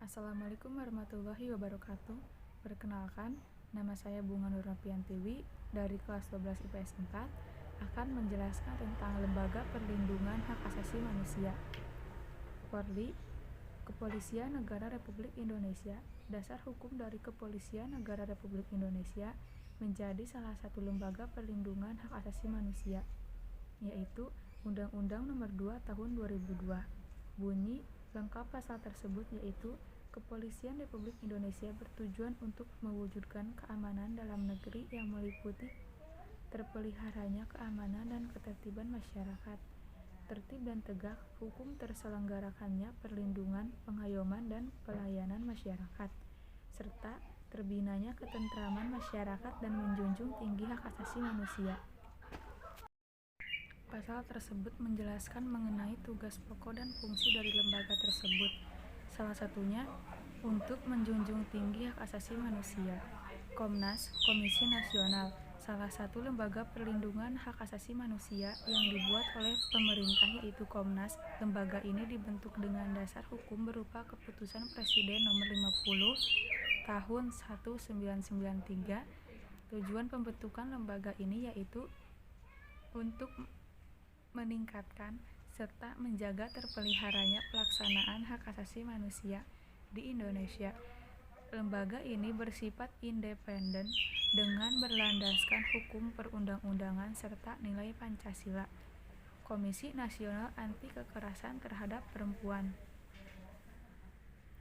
Assalamualaikum warahmatullahi wabarakatuh. Perkenalkan, nama saya Bunga Nurnopiantiwi dari kelas 12 IPS 4 akan menjelaskan tentang Lembaga Perlindungan Hak Asasi Manusia. Polri, Kepolisian Negara Republik Indonesia. Dasar hukum dari Kepolisian Negara Republik Indonesia menjadi salah satu lembaga perlindungan hak asasi manusia, yaitu Undang-Undang Nomor 2 Tahun 2002. Bunyi lengkap pasal tersebut yaitu Kepolisian Republik Indonesia bertujuan untuk mewujudkan keamanan dalam negeri yang meliputi terpeliharanya keamanan dan ketertiban masyarakat, tertib dan tegak hukum, terselenggarakannya perlindungan, pengayoman dan pelayanan masyarakat, serta terbinanya ketentraman masyarakat dan menjunjung tinggi hak asasi manusia. Pasal tersebut menjelaskan mengenai tugas pokok dan fungsi dari lembaga tersebut. Salah satunya untuk menjunjung tinggi hak asasi manusia. Komnas, Komisi Nasional, salah satu lembaga perlindungan hak asasi manusia yang dibuat oleh pemerintah yaitu Komnas. Lembaga ini dibentuk dengan dasar hukum berupa Keputusan Presiden Nomor 50 Tahun 1993. Tujuan pembentukan lembaga ini yaitu untuk meningkatkan serta menjaga terpeliharanya pelaksanaan hak asasi manusia di Indonesia. Lembaga ini bersifat independen dengan berlandaskan hukum perundang-undangan serta nilai Pancasila. Komisi Nasional Anti Kekerasan Terhadap Perempuan.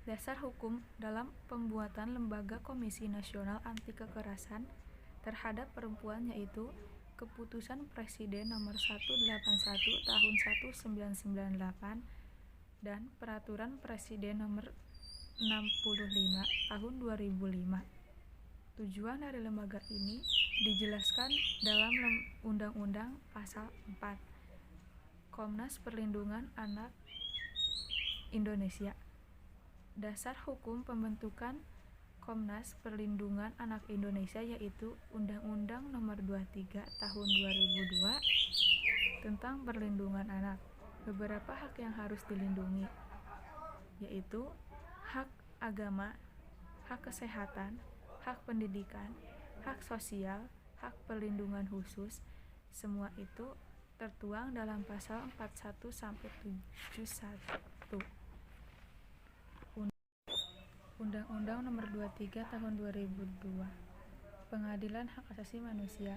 Dasar hukum dalam pembuatan Lembaga Komisi Nasional Anti Kekerasan Terhadap Perempuan yaitu Keputusan Presiden Nomor 181 Tahun 1998 dan Peraturan Presiden Nomor 65 Tahun 2005. Tujuan dari lembaga ini dijelaskan dalam Undang-Undang Pasal 4. Komnas Perlindungan Anak Indonesia. Dasar hukum pembentukan Komnas Perlindungan Anak Indonesia yaitu Undang-Undang Nomor 23 Tahun 2002 tentang perlindungan anak. Beberapa hak yang harus dilindungi yaitu hak agama, hak kesehatan, hak pendidikan, hak sosial, hak perlindungan khusus. Semua itu tertuang dalam pasal 41 sampai 71. Undang-Undang Nomor 23 Tahun 2002. Pengadilan Hak Asasi Manusia.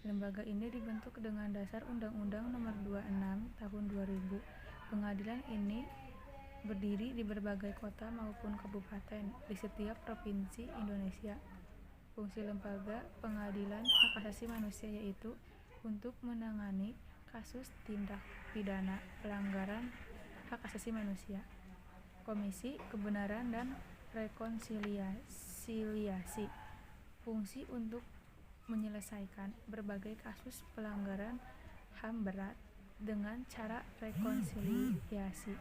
Lembaga ini dibentuk dengan dasar Undang-Undang Nomor 26 Tahun 2000. Pengadilan ini berdiri di berbagai kota maupun kabupaten di setiap provinsi Indonesia. Fungsi lembaga pengadilan hak asasi manusia yaitu untuk menangani kasus tindak pidana pelanggaran hak asasi manusia. Komisi Kebenaran dan Rekonsiliasi. Fungsi untuk menyelesaikan berbagai kasus pelanggaran HAM berat dengan cara rekonsiliasi.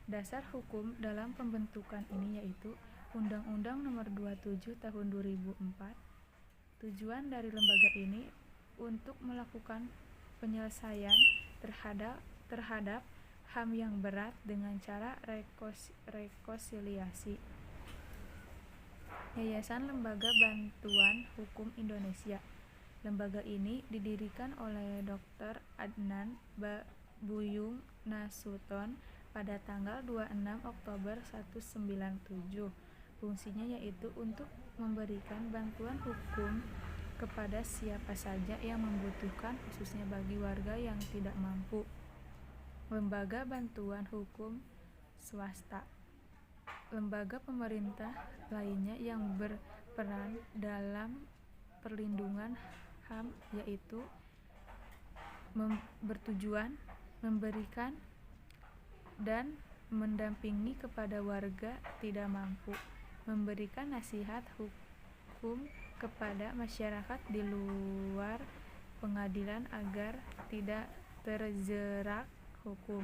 Dasar hukum dalam pembentukan ini yaitu Undang-Undang Nomor 27 Tahun 2004. Tujuan dari lembaga ini untuk melakukan penyelesaian terhadap HAM yang berat dengan cara rekonsiliasi. Yayasan Lembaga Bantuan Hukum Indonesia. Lembaga ini didirikan oleh Dr. Adnan Buyung Nasution pada tanggal 26 Oktober 1997. Fungsinya yaitu untuk memberikan bantuan hukum kepada siapa saja yang membutuhkan, khususnya bagi warga yang tidak mampu. Lembaga Bantuan Hukum Swasta. Lembaga pemerintah lainnya yang berperan dalam perlindungan HAM yaitu bertujuan memberikan dan mendampingi kepada warga tidak mampu, memberikan nasihat hukum kepada masyarakat di luar pengadilan agar tidak terjerat hukum,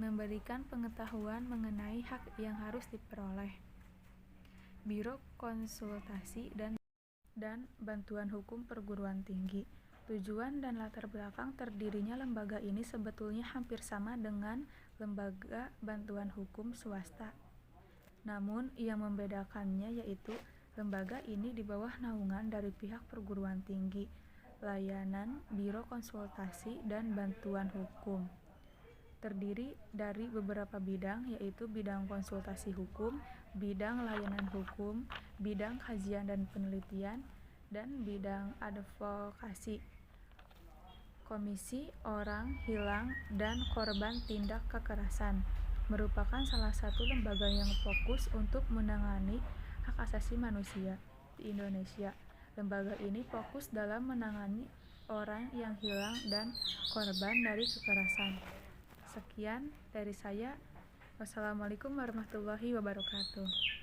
memberikan pengetahuan mengenai hak yang harus diperoleh. Biro Konsultasi dan Bantuan Hukum Perguruan Tinggi. Tujuan dan latar belakang terdirinya lembaga ini sebetulnya hampir sama dengan Lembaga Bantuan Hukum Swasta. Namun, yang membedakannya yaitu lembaga ini di bawah naungan dari pihak perguruan tinggi, layanan Biro Konsultasi dan Bantuan Hukum. Terdiri dari beberapa bidang yaitu bidang konsultasi hukum, bidang layanan hukum, bidang kajian dan penelitian, dan bidang advokasi. Komisi Orang Hilang dan Korban Tindak Kekerasan merupakan salah satu lembaga yang fokus untuk menangani hak asasi manusia di Indonesia. Lembaga ini fokus dalam menangani orang yang hilang dan korban dari kekerasan. Sekian dari saya. Wassalamualaikum warahmatullahi wabarakatuh.